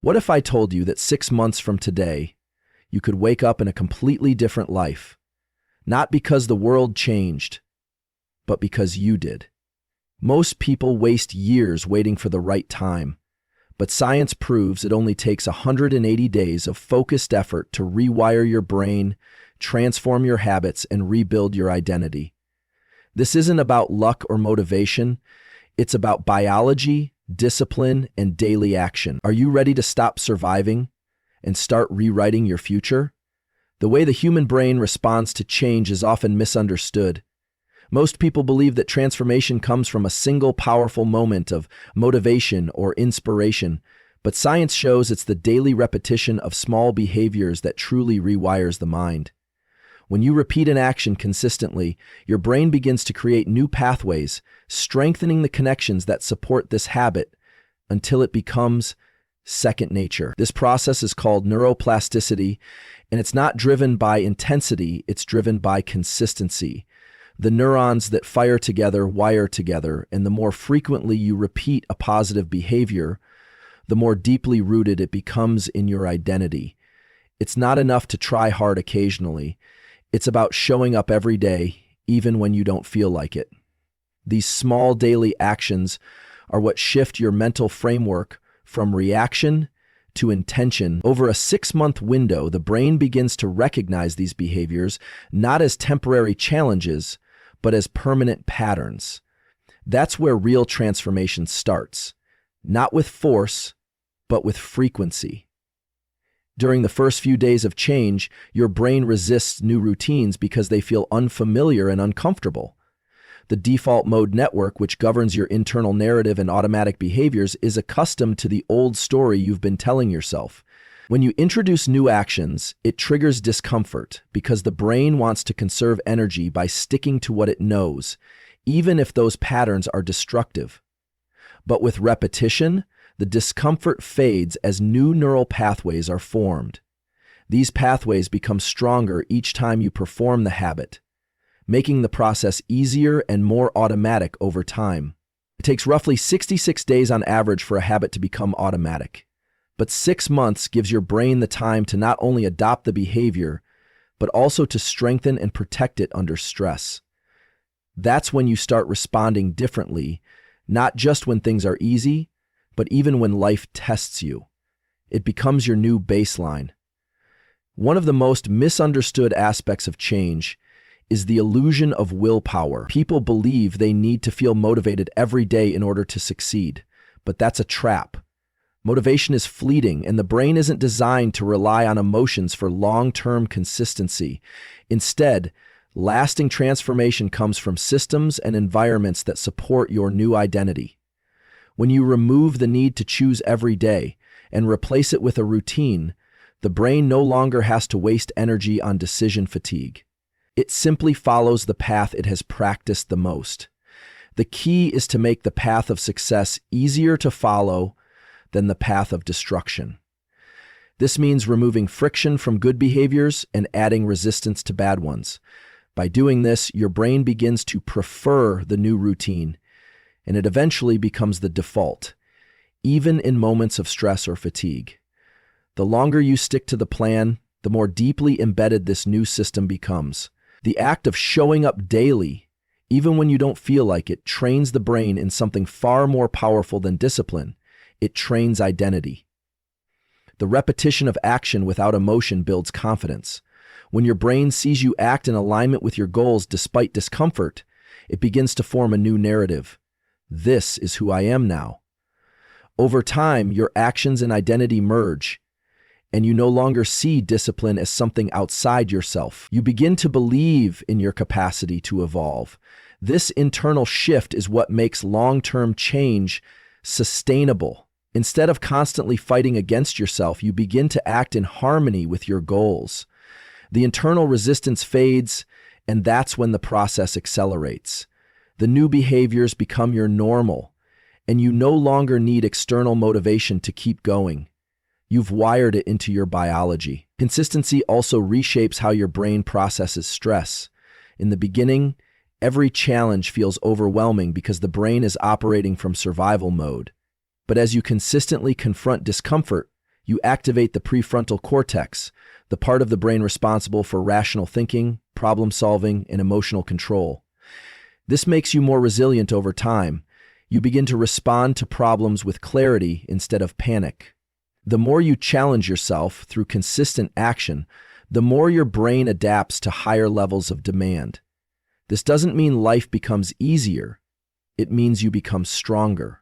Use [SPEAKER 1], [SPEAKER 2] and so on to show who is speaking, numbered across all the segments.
[SPEAKER 1] What if I told you that 6 months from today, you could wake up in a completely different life? Not because the world changed, but because you did. Most people waste years waiting for the right time, but science proves it only takes 180 days of focused effort to rewire your brain, transform your habits, and rebuild your identity. This isn't about luck or motivation. It's about biology, discipline, and daily action. Are you ready to stop surviving and start rewriting your future? The way the human brain responds to change is often misunderstood. Most people believe that transformation comes from a single powerful moment of motivation or inspiration, but science shows it's the daily repetition of small behaviors that truly rewires the mind. When you repeat an action consistently, your brain begins to create new pathways, strengthening the connections that support this habit until it becomes second nature. This process is called neuroplasticity, and it's not driven by intensity, it's driven by consistency. The neurons that fire together wire together, and the more frequently you repeat a positive behavior, the more deeply rooted it becomes in your identity. It's not enough to try hard occasionally. It's about showing up every day, even when you don't feel like it. These small daily actions are what shift your mental framework from reaction to intention. Over a 6-month window, the brain begins to recognize these behaviors not as temporary challenges, but as permanent patterns. That's where real transformation starts, not with force, but with frequency. During the first few days of change, your brain resists new routines because they feel unfamiliar and uncomfortable. The default mode network, which governs your internal narrative and automatic behaviors, is accustomed to the old story you've been telling yourself. When you introduce new actions, it triggers discomfort because the brain wants to conserve energy by sticking to what it knows, even if those patterns are destructive. But with repetition, the discomfort fades as new neural pathways are formed. These pathways become stronger each time you perform the habit, making the process easier and more automatic over time. It takes roughly 66 days on average for a habit to become automatic. But 6 months gives your brain the time to not only adopt the behavior, but also to strengthen and protect it under stress. That's when you start responding differently, not just when things are easy, but even when life tests you. It becomes your new baseline. One of the most misunderstood aspects of change is the illusion of willpower. People believe they need to feel motivated every day in order to succeed, but that's a trap. Motivation is fleeting, and the brain isn't designed to rely on emotions for long-term consistency. Instead, lasting transformation comes from systems and environments that support your new identity. When you remove the need to choose every day and replace it with a routine, the brain no longer has to waste energy on decision fatigue. It simply follows the path it has practiced the most. The key is to make the path of success easier to follow than the path of destruction. This means removing friction from good behaviors and adding resistance to bad ones. By doing this, your brain begins to prefer the new routine, and it eventually becomes the default, even in moments of stress or fatigue. The longer you stick to the plan, the more deeply embedded this new system becomes. The act of showing up daily, even when you don't feel like it, trains the brain in something far more powerful than discipline. It trains identity. The repetition of action without emotion builds confidence. When your brain sees you act in alignment with your goals despite discomfort, it begins to form a new narrative. This is who I am now. Over time, your actions and identity merge, and you no longer see discipline as something outside yourself. You begin to believe in your capacity to evolve. This internal shift is what makes long-term change sustainable. Instead of constantly fighting against yourself, you begin to act in harmony with your goals. The internal resistance fades, and that's when the process accelerates. The new behaviors become your normal, and you no longer need external motivation to keep going. You've wired it into your biology. Consistency also reshapes how your brain processes stress. In the beginning, every challenge feels overwhelming because the brain is operating from survival mode. But as you consistently confront discomfort, You activate the prefrontal cortex, the part of the brain responsible for rational thinking, problem solving, and emotional control. This makes you more resilient over time. You begin to respond to problems with clarity instead of panic. The more you challenge yourself through consistent action, the more your brain adapts to higher levels of demand. This doesn't mean life becomes easier. It means you become stronger.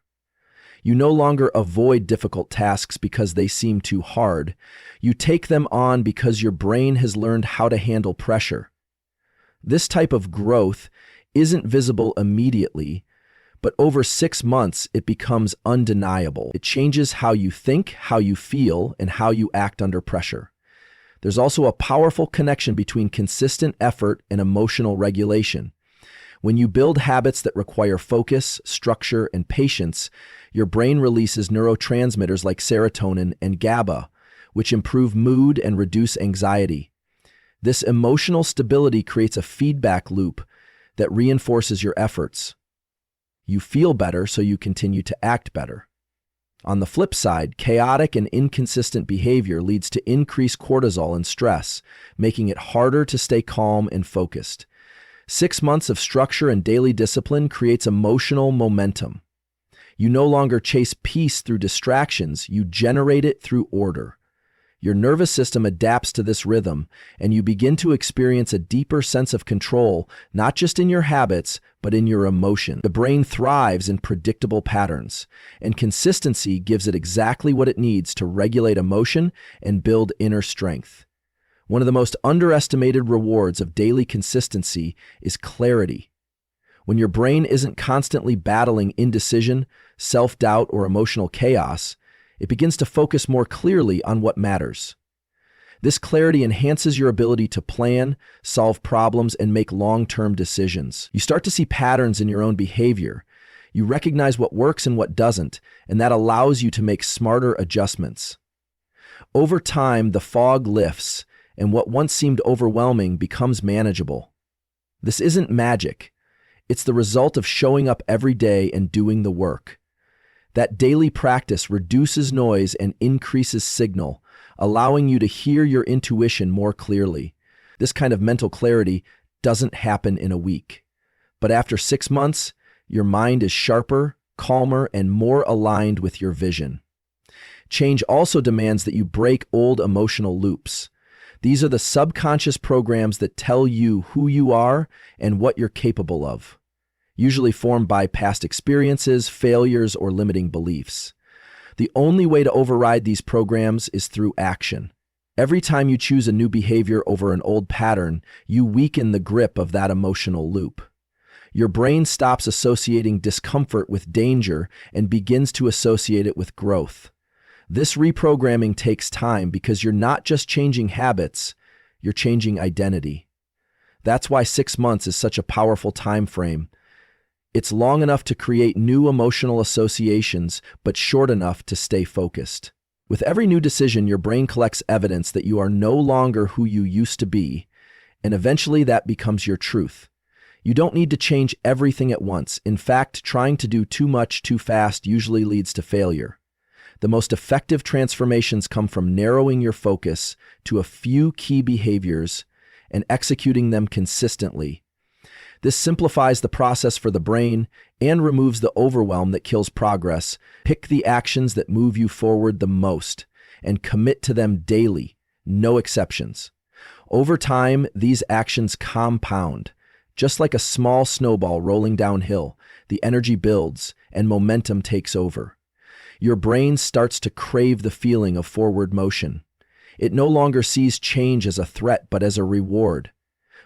[SPEAKER 1] You no longer avoid difficult tasks because they seem too hard. You take them on because your brain has learned how to handle pressure. This type of growth isn't visible immediately, but over 6 months it becomes undeniable. It changes how you think, how you feel, and how you act under pressure. There's also a powerful connection between consistent effort and emotional regulation. When you build habits that require focus, structure, and patience, your brain releases neurotransmitters like serotonin and GABA, which improve mood and reduce anxiety. This emotional stability creates a feedback loop that reinforces your efforts. You feel better, so you continue to act better. On the flip side, chaotic and inconsistent behavior leads to increased cortisol and stress, making it harder to stay calm and focused. 6 months of structure and daily discipline creates emotional momentum. You no longer chase peace through distractions, you generate it through order. Your nervous system adapts to this rhythm, and you begin to experience a deeper sense of control, not just in your habits, but in your emotion. The brain thrives in predictable patterns, and consistency gives it exactly what it needs to regulate emotion and build inner strength. One of the most underestimated rewards of daily consistency is clarity. When your brain isn't constantly battling indecision, self-doubt, or emotional chaos, it begins to focus more clearly on what matters. This clarity enhances your ability to plan, solve problems, and make long-term decisions. You start to see patterns in your own behavior. You recognize what works and what doesn't, and that allows you to make smarter adjustments. Over time, the fog lifts, and what once seemed overwhelming becomes manageable. This isn't magic. It's the result of showing up every day and doing the work. That daily practice reduces noise and increases signal, allowing you to hear your intuition more clearly. This kind of mental clarity doesn't happen in a week. But after 6 months, your mind is sharper, calmer, and more aligned with your vision. Change also demands that you break old emotional loops. These are the subconscious programs that tell you who you are and what you're capable of, usually formed by past experiences, failures, or limiting beliefs. The only way to override these programs is through action. Every time you choose a new behavior over an old pattern, you weaken the grip of that emotional loop. Your brain stops associating discomfort with danger and begins to associate it with growth. This reprogramming takes time because you're not just changing habits, you're changing identity. That's why 6 months is such a powerful time frame. It's long enough to create new emotional associations, but short enough to stay focused. With every new decision, your brain collects evidence that you are no longer who you used to be, and eventually that becomes your truth. You don't need to change everything at once. In fact, trying to do too much too fast usually leads to failure. The most effective transformations come from narrowing your focus to a few key behaviors and executing them consistently. This simplifies the process for the brain and removes the overwhelm that kills progress. Pick the actions that move you forward the most and commit to them daily, no exceptions. Over time, these actions compound. Just like a small snowball rolling downhill, the energy builds and momentum takes over. Your brain starts to crave the feeling of forward motion. It no longer sees change as a threat, but as a reward.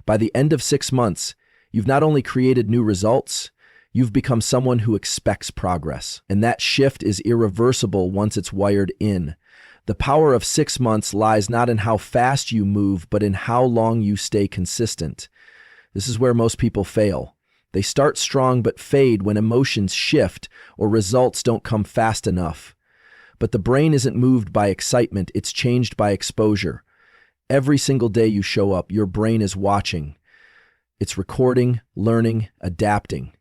[SPEAKER 1] By the end of 6 months, you've not only created new results, you've become someone who expects progress. And that shift is irreversible once it's wired in. The power of 6 months lies not in how fast you move, but in how long you stay consistent. This is where most people fail. They start strong but fade when emotions shift or results don't come fast enough. But the brain isn't moved by excitement, it's changed by exposure. Every single day you show up, your brain is watching. It's recording, learning, adapting.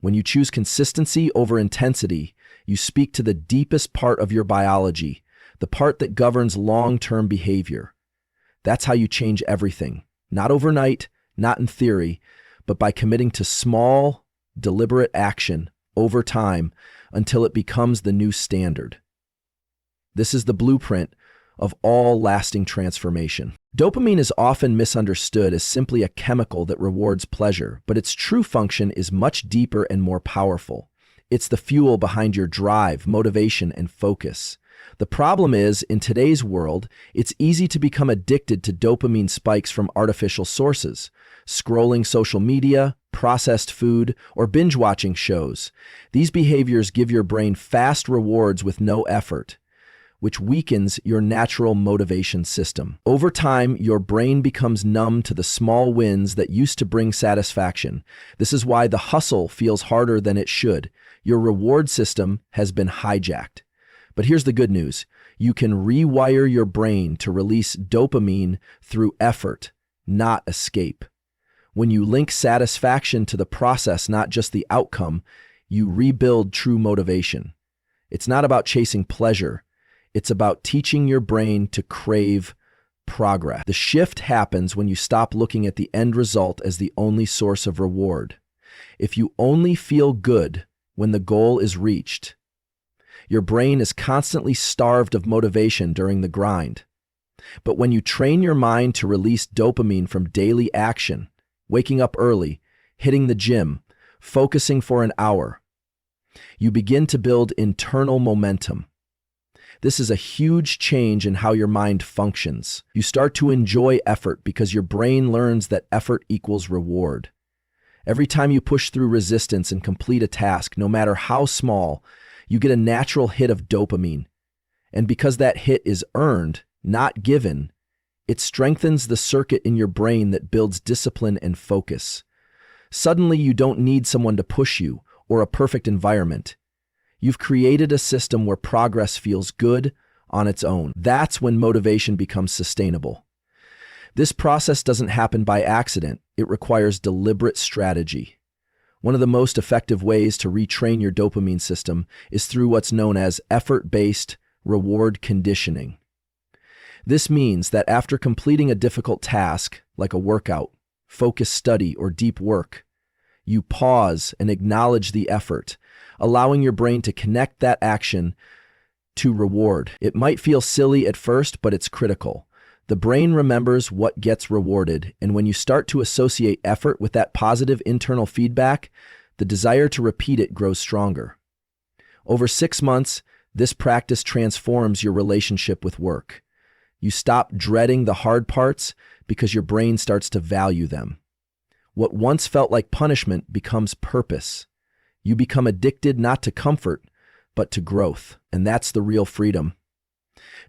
[SPEAKER 1] When you choose consistency over intensity, you speak to the deepest part of your biology, the part that governs long-term behavior. That's how you change everything. Not overnight, not in theory, but by committing to small, deliberate action over time until it becomes the new standard. This is the blueprint of all lasting transformation. Dopamine is often misunderstood as simply a chemical that rewards pleasure, but its true function is much deeper and more powerful. It's the fuel behind your drive, motivation, and focus. The problem is, in today's world, it's easy to become addicted to dopamine spikes from artificial sources. Scrolling social media, processed food, or binge-watching shows. These behaviors give your brain fast rewards with no effort, which weakens your natural motivation system. Over time, your brain becomes numb to the small wins that used to bring satisfaction. This is why the hustle feels harder than it should. Your reward system has been hijacked. But here's the good news. You can rewire your brain to release dopamine through effort, not escape. When you link satisfaction to the process, not just the outcome, you rebuild true motivation. It's not about chasing pleasure. It's about teaching your brain to crave progress. The shift happens when you stop looking at the end result as the only source of reward. If you only feel good when the goal is reached, your brain is constantly starved of motivation during the grind. But when you train your mind to release dopamine from daily action, waking up early, hitting the gym, focusing for an hour, you begin to build internal momentum. This is a huge change in how your mind functions. You start to enjoy effort because your brain learns that effort equals reward. Every time you push through resistance and complete a task, no matter how small, you get a natural hit of dopamine. And because that hit is earned, not given, it strengthens the circuit in your brain that builds discipline and focus. Suddenly, you don't need someone to push you or a perfect environment. You've created a system where progress feels good on its own. That's when motivation becomes sustainable. This process doesn't happen by accident. It requires deliberate strategy. One of the most effective ways to retrain your dopamine system is through what's known as effort-based reward conditioning. This means that after completing a difficult task, like a workout, focused study, or deep work, you pause and acknowledge the effort, allowing your brain to connect that action to reward. It might feel silly at first, but it's critical. The brain remembers what gets rewarded, and when you start to associate effort with that positive internal feedback, the desire to repeat it grows stronger. Over 6 months, this practice transforms your relationship with work. You stop dreading the hard parts because your brain starts to value them. What once felt like punishment becomes purpose. You become addicted not to comfort, but to growth. And that's the real freedom.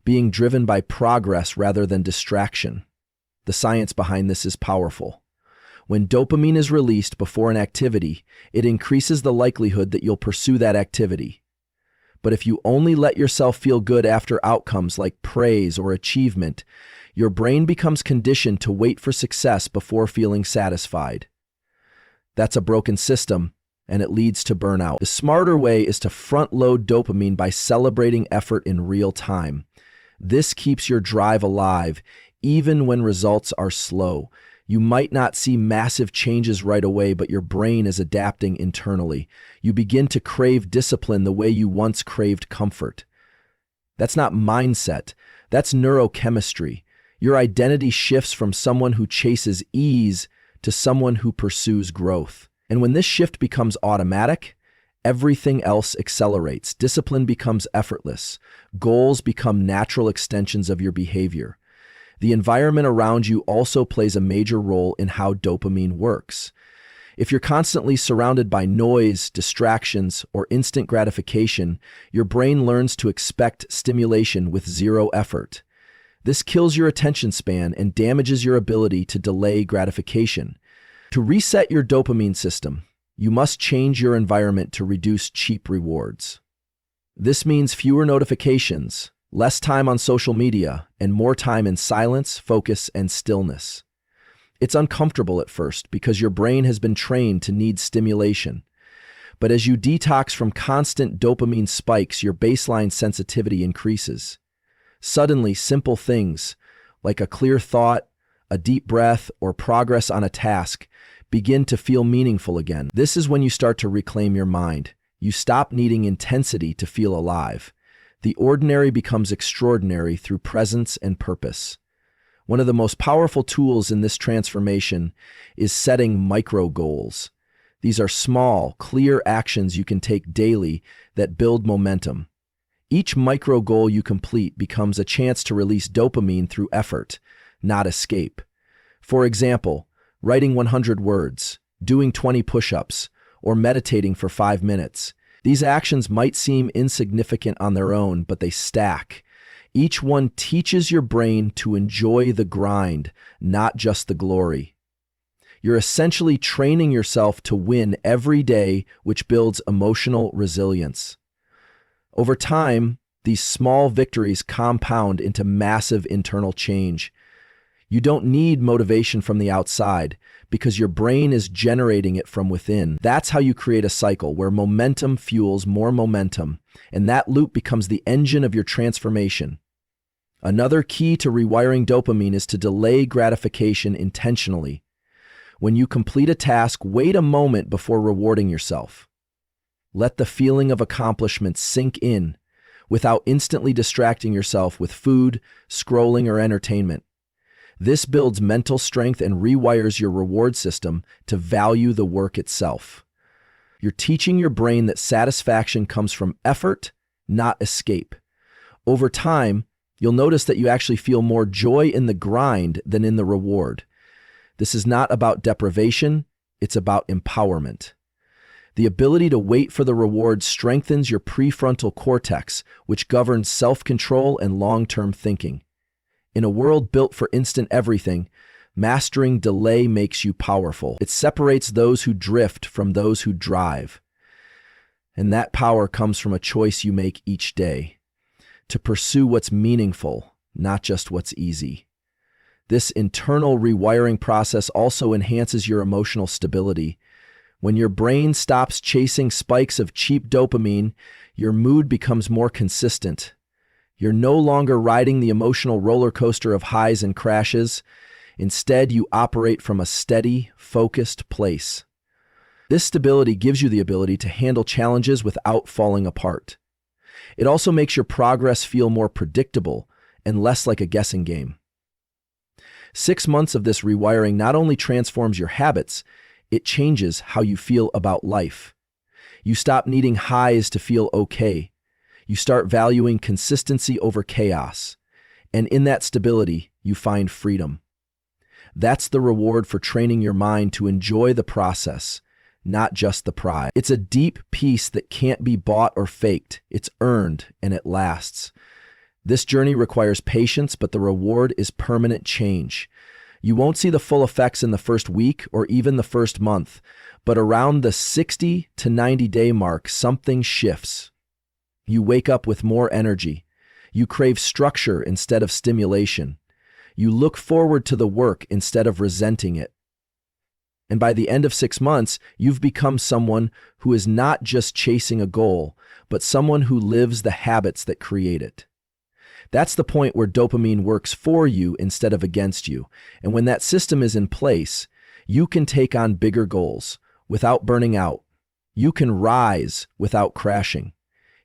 [SPEAKER 1] Being driven by progress rather than distraction. The science behind this is powerful. When dopamine is released before an activity, it increases the likelihood that you'll pursue that activity. But if you only let yourself feel good after outcomes like praise or achievement, your brain becomes conditioned to wait for success before feeling satisfied. That's a broken system, and it leads to burnout. The smarter way is to front-load dopamine by celebrating effort in real time. This keeps your drive alive, even when results are slow. You might not see massive changes right away, but your brain is adapting internally. You begin to crave discipline the way you once craved comfort. That's not mindset. That's neurochemistry. Your identity shifts from someone who chases ease to someone who pursues growth. And when this shift becomes automatic, everything else accelerates. Discipline becomes effortless. Goals become natural extensions of your behavior. The environment around you also plays a major role in how dopamine works. If you're constantly surrounded by noise, distractions, or instant gratification, your brain learns to expect stimulation with zero effort. This kills your attention span and damages your ability to delay gratification. To reset your dopamine system, you must change your environment to reduce cheap rewards. This means fewer notifications, less time on social media, and more time in silence, focus, and stillness. It's uncomfortable at first because your brain has been trained to need stimulation. But as you detox from constant dopamine spikes, your baseline sensitivity increases. Suddenly, simple things, like a clear thought, a deep breath, or progress on a task, begin to feel meaningful again. This is when you start to reclaim your mind. You stop needing intensity to feel alive. The ordinary becomes extraordinary through presence and purpose. One of the most powerful tools in this transformation is setting micro goals. These are small, clear actions you can take daily that build momentum. Each micro goal you complete becomes a chance to release dopamine through effort, not escape. For example, writing 100 words, doing 20 push-ups, or meditating for 5 minutes. These actions might seem insignificant on their own, but they stack. Each one teaches your brain to enjoy the grind, not just the glory. You're essentially training yourself to win every day, which builds emotional resilience. Over time, these small victories compound into massive internal change. You don't need motivation from the outside because your brain is generating it from within. That's how you create a cycle where momentum fuels more momentum, and that loop becomes the engine of your transformation. Another key to rewiring dopamine is to delay gratification intentionally. When you complete a task, wait a moment before rewarding yourself. Let the feeling of accomplishment sink in without instantly distracting yourself with food, scrolling, or entertainment. This builds mental strength and rewires your reward system to value the work itself. You're teaching your brain that satisfaction comes from effort, not escape. Over time, you'll notice that you actually feel more joy in the grind than in the reward. This is not about deprivation, it's about empowerment. The ability to wait for the reward strengthens your prefrontal cortex, which governs self-control and long-term thinking. In a world built for instant everything, mastering delay makes you powerful. It separates those who drift from those who drive. And that power comes from a choice you make each day, to pursue what's meaningful, not just what's easy. This internal rewiring process also enhances your emotional stability. When your brain stops chasing spikes of cheap dopamine, your mood becomes more consistent. You're no longer riding the emotional roller coaster of highs and crashes. Instead, you operate from a steady, focused place. This stability gives you the ability to handle challenges without falling apart. It also makes your progress feel more predictable and less like a guessing game. 6 months of this rewiring not only transforms your habits, it changes how you feel about life. You stop needing highs to feel okay. You start valuing consistency over chaos. And in that stability, you find freedom. That's the reward for training your mind to enjoy the process, not just the prize. It's a deep peace that can't be bought or faked. It's earned, and it lasts. This journey requires patience, but the reward is permanent change. You won't see the full effects in the first week or even the first month, but around the 60 to 90-day mark, something shifts. You wake up with more energy. You crave structure instead of stimulation. You look forward to the work instead of resenting it. And by the end of 6 months, you've become someone who is not just chasing a goal, but someone who lives the habits that create it. That's the point where dopamine works for you instead of against you. And when that system is in place, you can take on bigger goals without burning out. You can rise without crashing.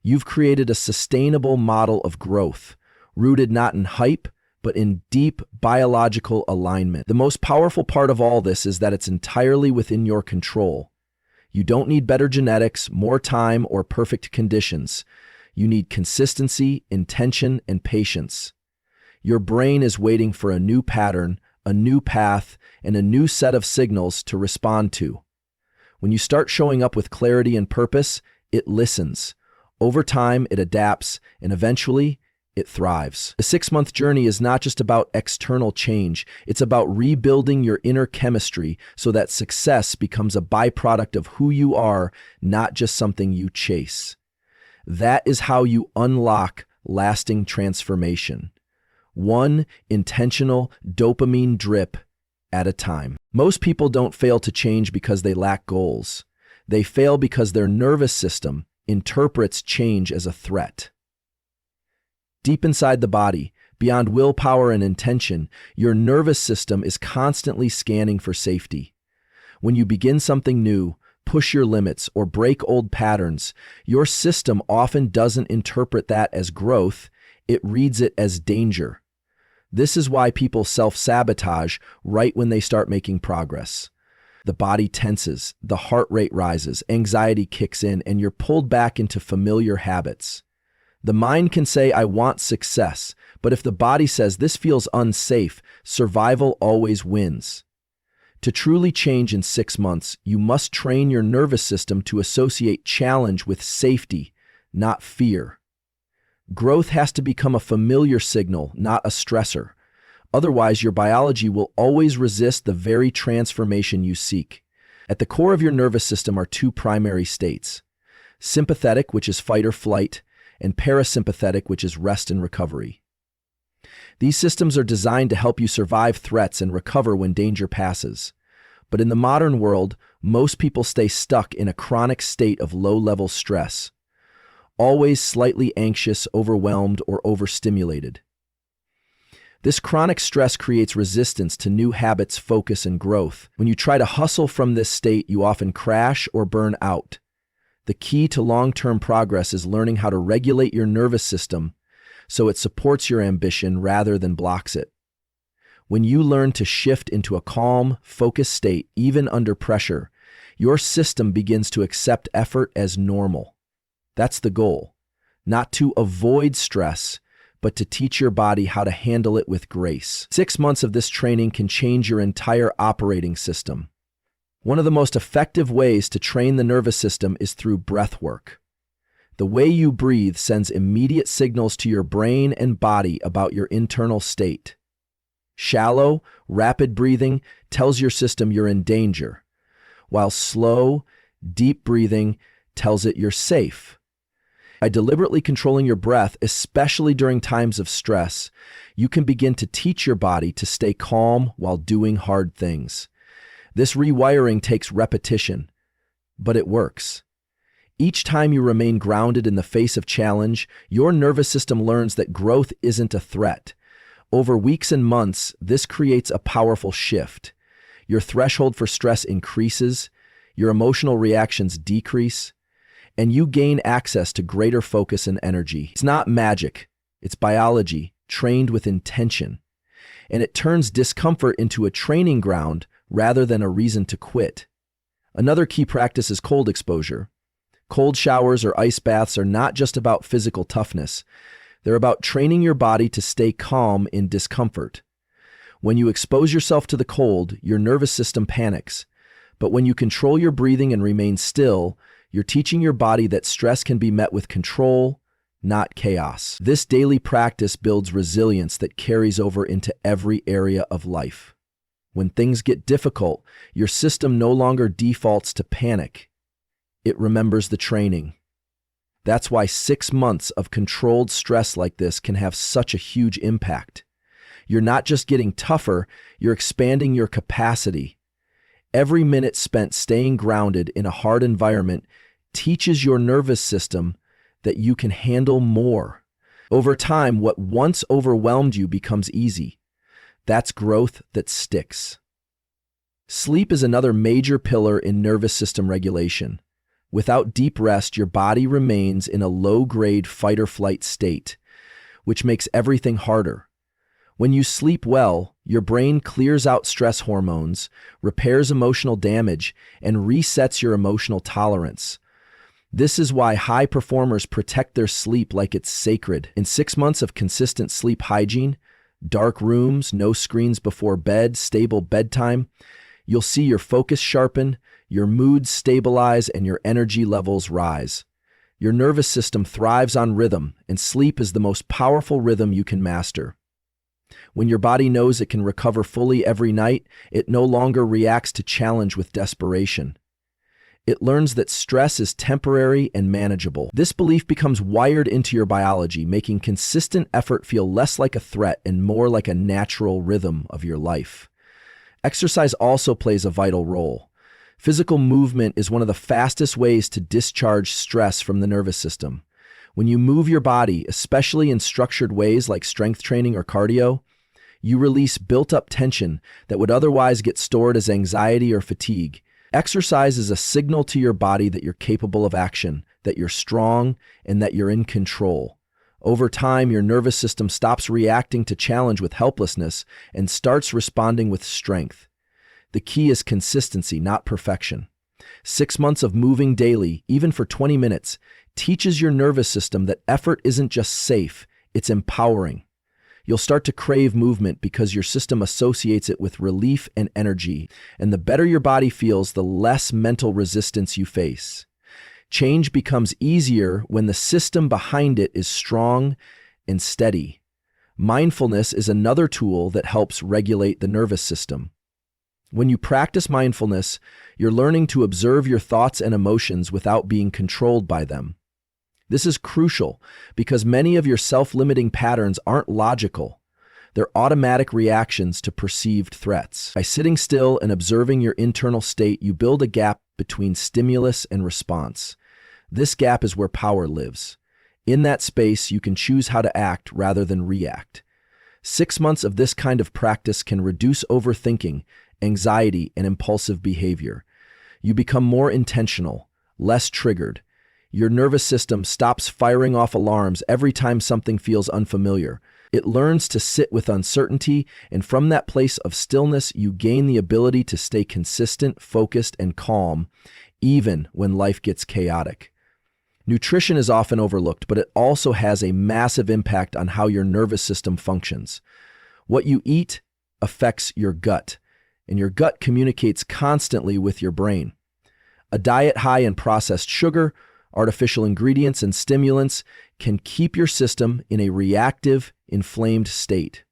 [SPEAKER 1] You've created a sustainable model of growth, rooted not in hype, but in deep biological alignment. The most powerful part of all this is that it's entirely within your control. You don't need better genetics, more time, or perfect conditions. You need consistency, intention, and patience. Your brain is waiting for a new pattern, a new path, and a new set of signals to respond to. When you start showing up with clarity and purpose, it listens. Over time, it adapts, and eventually, it thrives. The 6-month journey is not just about external change. It's about rebuilding your inner chemistry so that success becomes a byproduct of who you are, not just something you chase. That is how you unlock lasting transformation. One intentional dopamine drip at a time. Most people don't fail to change because they lack goals. They fail because their nervous system interprets change as a threat. Deep inside the body, Beyond willpower and intention, your nervous system is constantly scanning for safety. When you begin something new, push your limits, or break old patterns, your system often doesn't interpret that as growth, it reads it as danger. This is why people self-sabotage right when they start making progress. The body tenses, the heart rate rises, anxiety kicks in, and you're pulled back into familiar habits. The mind can say, "I want success," but if the body says, "This feels unsafe," survival always wins. To truly change in 6 months, you must train your nervous system to associate challenge with safety, not fear. Growth has to become a familiar signal, not a stressor. Otherwise, your biology will always resist the very transformation you seek. At the core of your nervous system are 2 primary states: sympathetic, which is fight or flight, and parasympathetic, which is rest and recovery. These systems are designed to help you survive threats and recover when danger passes. But in the modern world, most people stay stuck in a chronic state of low-level stress, always slightly anxious, overwhelmed, or overstimulated. This chronic stress creates resistance to new habits, focus, and growth. When you try to hustle from this state, you often crash or burn out. The key to long-term progress is learning how to regulate your nervous system so it supports your ambition rather than blocks it. When you learn to shift into a calm, focused state, even under pressure, your system begins to accept effort as normal. That's the goal, not to avoid stress, but to teach your body how to handle it with grace. 6 months of this training can change your entire operating system. One of the most effective ways to train the nervous system is through breath work. The way you breathe sends immediate signals to your brain and body about your internal state. Shallow, rapid breathing tells your system you're in danger, while slow, deep breathing tells it you're safe. By deliberately controlling your breath, especially during times of stress, you can begin to teach your body to stay calm while doing hard things. This rewiring takes repetition, but it works. Each time you remain grounded in the face of challenge, your nervous system learns that growth isn't a threat. Over weeks and months, this creates a powerful shift. Your threshold for stress increases, your emotional reactions decrease, and you gain access to greater focus and energy. It's not magic, it's biology, trained with intention. And it turns discomfort into a training ground rather than a reason to quit. Another key practice is cold exposure. Cold showers or ice baths are not just about physical toughness. They're about training your body to stay calm in discomfort. When you expose yourself to the cold, your nervous system panics. But when you control your breathing and remain still, you're teaching your body that stress can be met with control, not chaos. This daily practice builds resilience that carries over into every area of life. When things get difficult, your system no longer defaults to panic. It remembers the training. That's why 6 months of controlled stress like this can have such a huge impact. You're not just getting tougher, you're expanding your capacity. Every minute spent staying grounded in a hard environment teaches your nervous system that you can handle more. Over time, what once overwhelmed you becomes easy. That's growth that sticks. Sleep is another major pillar in nervous system regulation. Without deep rest, your body remains in a low-grade fight-or-flight state, which makes everything harder. When you sleep well, your brain clears out stress hormones, repairs emotional damage, and resets your emotional tolerance. This is why high performers protect their sleep like it's sacred. In 6 months of consistent sleep hygiene, dark rooms, no screens before bed, stable bedtime, you'll see your focus sharpen, your mood stabilize, and your energy levels rise. Your nervous system thrives on rhythm, and sleep is the most powerful rhythm you can master. When your body knows it can recover fully every night, it no longer reacts to challenge with desperation. It learns that stress is temporary and manageable. This belief becomes wired into your biology, making consistent effort feel less like a threat and more like a natural rhythm of your life. Exercise also plays a vital role. Physical movement is one of the fastest ways to discharge stress from the nervous system. When you move your body, especially in structured ways like strength training or cardio, you release built-up tension that would otherwise get stored as anxiety or fatigue. Exercise is a signal to your body that you're capable of action, that you're strong, and that you're in control. Over time, your nervous system stops reacting to challenge with helplessness and starts responding with strength. The key is consistency, not perfection. 6 months of moving daily, even for 20 minutes, teaches your nervous system that effort isn't just safe, it's empowering. You'll start to crave movement because your system associates it with relief and energy, and the better your body feels, the less mental resistance you face. Change becomes easier when the system behind it is strong and steady. Mindfulness is another tool that helps regulate the nervous system. When you practice mindfulness, you're learning to observe your thoughts and emotions without being controlled by them. This is crucial because many of your self-limiting patterns aren't logical. They're automatic reactions to perceived threats. By sitting still and observing your internal state, you build a gap between stimulus and response. This gap is where power lives. In that space, you can choose how to act rather than react. 6 months of this kind of practice can reduce overthinking, anxiety, and impulsive behavior. You become more intentional, less triggered. Your nervous system stops firing off alarms every time something feels unfamiliar. It learns to sit with uncertainty, and from that place of stillness, you gain the ability to stay consistent, focused, and calm, even when life gets chaotic. Nutrition is often overlooked, but it also has a massive impact on how your nervous system functions. What you eat affects your gut, and your gut communicates constantly with your brain. A diet high in processed sugar, artificial ingredients, and stimulants can keep your system in a reactive, inflamed state.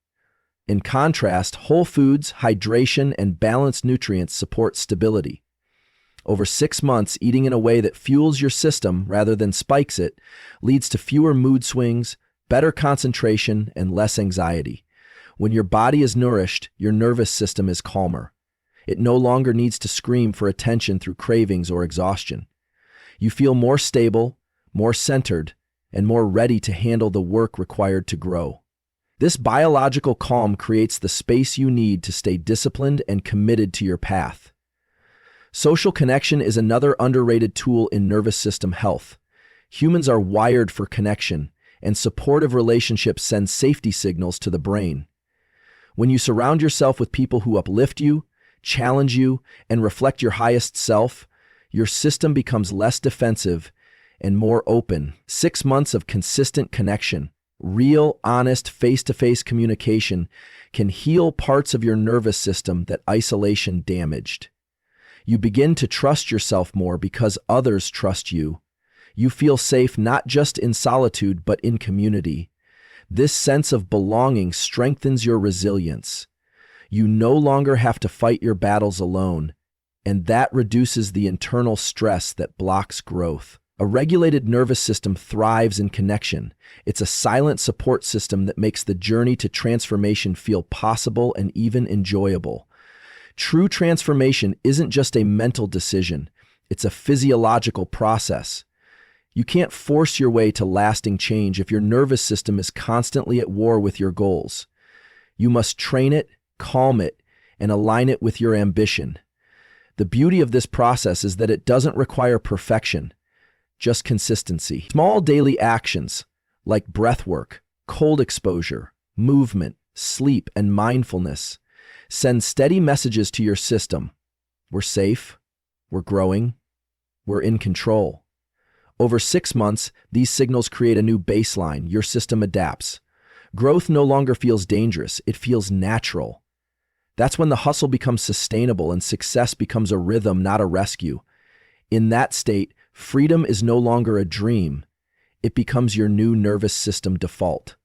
[SPEAKER 1] In contrast, whole foods, hydration, and balanced nutrients support stability. Over 6 months, eating in a way that fuels your system rather than spikes it leads to fewer mood swings, better concentration, and less anxiety. When your body is nourished, your nervous system is calmer. It no longer needs to scream for attention through cravings or exhaustion. You feel more stable, more centered, and more ready to handle the work required to grow. This biological calm creates the space you need to stay disciplined and committed to your path. Social connection is another underrated tool in nervous system health. Humans are wired for connection, and supportive relationships send safety signals to the brain. When you surround yourself with people who uplift you, challenge you, and reflect your highest self, your system becomes less defensive and more open. 6 months of consistent connection, real, honest, face-to-face communication can heal parts of your nervous system that isolation damaged. You begin to trust yourself more because others trust you. You feel safe not just in solitude but in community. This sense of belonging strengthens your resilience. You no longer have to fight your battles alone, and that reduces the internal stress that blocks growth. A regulated nervous system thrives in connection. It's a silent support system that makes the journey to transformation feel possible and even enjoyable. True transformation isn't just a mental decision, it's a physiological process. You can't force your way to lasting change if your nervous system is constantly at war with your goals. You must train it, calm it, and align it with your ambition. The beauty of this process is that it doesn't require perfection, just consistency. Small daily actions like breath work, cold exposure, movement, sleep, and mindfulness send steady messages to your system. We're safe, we're growing, we're in control. Over 6 months, these signals create a new baseline. Your system adapts. Growth no longer feels dangerous, it feels natural. That's when the hustle becomes sustainable and success becomes a rhythm, not a rescue. In that state, freedom is no longer a dream. It becomes your new nervous system default.